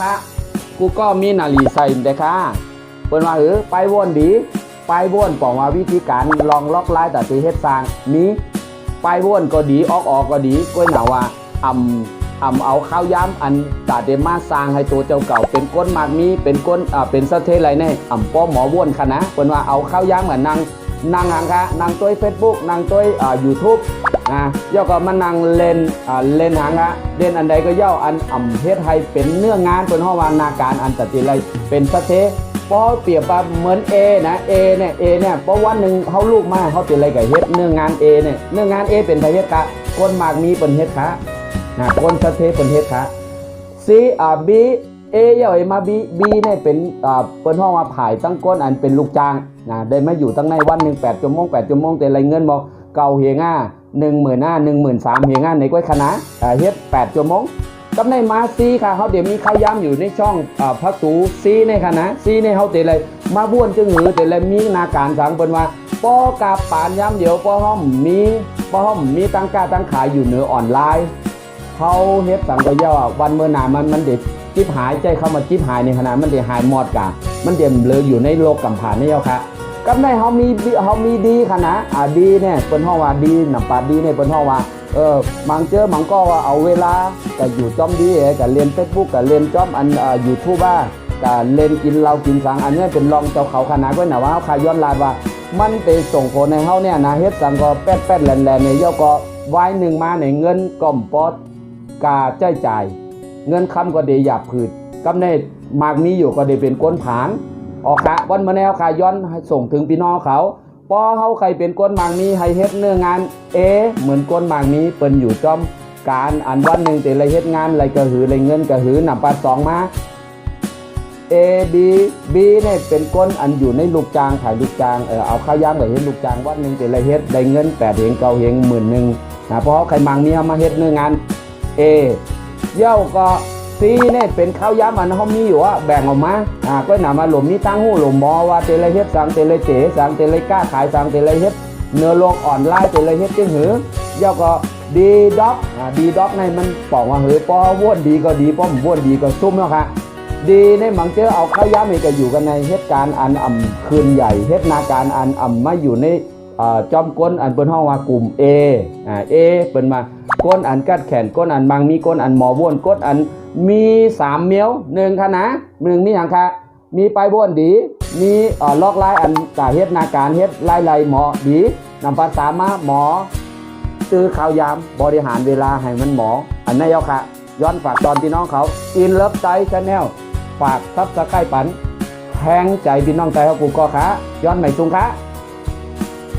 ค่ะกูก็มีนาลีใส่เด้ค่ะเปิ้นว่าไปวนดีไปวนบอกว่าวิธีการลองล็อกไล่แต่ตีเฮ็ดสร้างมีไปวนก็ดีออกก็ดีก้อยหนาว่าเอาข้าวย้ำอันตาเดมาสร้างให้ตัวเจ้าเก่าเป็นก้นมากมีเป็นก้นเป็นสะเทอะไรเนี่ยป้อหมอวนค่ะนะเปิ้นว่าเอาข้าวย้ำกับนางหางค่ะนางตัวเฟซบุ๊กนางตัวYouTubeย่อก็มานั่งเล่นหางเล่นอันใดก็ย่ออันเฮ็ดให้เป็นเนื้องานเป็นห้องวานาการอันตัดสินอะไรเป็นสะเทพอเปรียบแบบเหมือนนะเนี่ยเพราะวันหนึ่งเขาลูกมาเขาเป็นอะไรกับเฮ็ดเนื้องานเนี่ยเนื้องานเป็นไทยเฮ็ดค่ะคนมากมีเป็นเฮ็ดค่ะคนสะเทเป็นเฮ็ดค่ะซีบีย่อยมาบีเนี่ยเป็นเป็นห้องว่าผ่ายตั้งก้นอันเป็นลูกจ้างได้มาอยู่ตั้งในวันหนึ่ง8 ชั่วโมงแต่ไรเงินบอกเก่าเฮียง่า15,000 13,000เฮียง่าในก้อยคณะเฮ็ด8 ชั่วโมงกับในมาซีค่ะเขาเดี๋ยวมีข้าวย้ำอยู่ในช่องพักตูซีในคณะซีในเขาเตะเลยมาบ้วนจึงหือเตะเลยมีนาการสังเป็นว่าป้อกาปานย้ำเดี๋ยวป้อห้อมมีตั้งกาตั้งขายอยู่เหนือออนไลน์เขาเฮ็ดสังก็ย่อวันเมื่อหนามันเด็ดจิ๊บหายใจเข้ามาจิ๊บหายในขณะมันเด็ดหายหมดกะมันเด็ดเลยอยู่ในโลกกำผ่านนี่เจ้าค่ะกับในเขามีดีขนาดดีเนี่ยเป็นห้องว่าดีหนับปาดีเนี่ยเป็นห้องว่ามังมังก็ว่าเอาเวลากับอยู่จอมดีกับเรียนเฟซบุ๊กกับเรียนจอมอันยูทูบบ้ากับเรียนกินเรากินสังอันนี้เป็นรองเจ้าเขาขนาดก็หนาว่าเขาขายย้อนลาดว่ามันไปส่งผลในเขาเนี่ยนะเฮ็ดสังก็แป๊ดแหลนเนี่ยย่อก็ไว้หนึ่งมาในเงินก่อมปอดกาใจจ่ายเงินคำก็เดียหยาบผืดกับในมากนี้อยู่ก็เดียเป็นก้นผานออกค่ะวันมาแนวขายย้อนส่งถึงพี่น้องเขาพอเขาใครเป็นก้นมางมีให้เฮ็ดเนื้องานเหมือนก้นมางมีเปิ้นอยู่จอมการอันวันหนึ่งแต่ละเฮ็ดงานอะไรก็หืออะไรเงินก็หือหนับปาสองมาบีเนี่ยเป็นก้นอันอยู่ในลูกจ้างขายลูกจ้างเอาข้าวย่างไปเฮ็ดลูกจ้างวันหนึ่งแต่ละเฮ็ดได้เงิน8 เหง9 เหง10,000นะเพราะใครมางมีเอามาเฮ็ดเนื้องานเย้าก็ซีเนี่ยเป็นข้าวย้ำมันเขามีอยู่ว่าแบ่งออกมาก็หนามาหลุมนี้ตั้งหูหลุมมอว่าเตลเฮ็ดสังเตลเจ๋สังเตลก้าขายสังเตลเฮ็ดเนื้อโลกอ่อนไล่เตลเฮ็ดจึงหือย่อก็ดีด็อกในมันบอกว่าปอว่นดีก็ดีป้อมว่นดีก็ซุ่มแล้วค่ะดีในบางเจอเอาข้าวย้ำนี่ก็อยู่กันในเฮ็ดการอันคืนใหญ่เฮ็ดนาการอันมาอยู่ในจอมก้นอันเป็นห้องว่ากลุ่มเป็นมาก้นอันกัดแขนก้นอันบางมีก้นอันหมอว่นก้นอันมี3 เมียว1ค่ะนะ1นี่อย่างค่ะมีไปบ้วนดีมีลอกไล่อันกาเฮ็ดนาการเฮ็ดไล่หมอดีนำภาษามาหมอตื้อข่าวยามบริหารเวลาให้มันหมออันนี้เอาค่ะย้อนฝากตอนพี่น้องเขาอินเลิฟใจชาแนลฝากซับสไครป์ปันแทงใจพี่น้องใจเขากูก็ค่ะย้อนใหม่ซุงค่ะ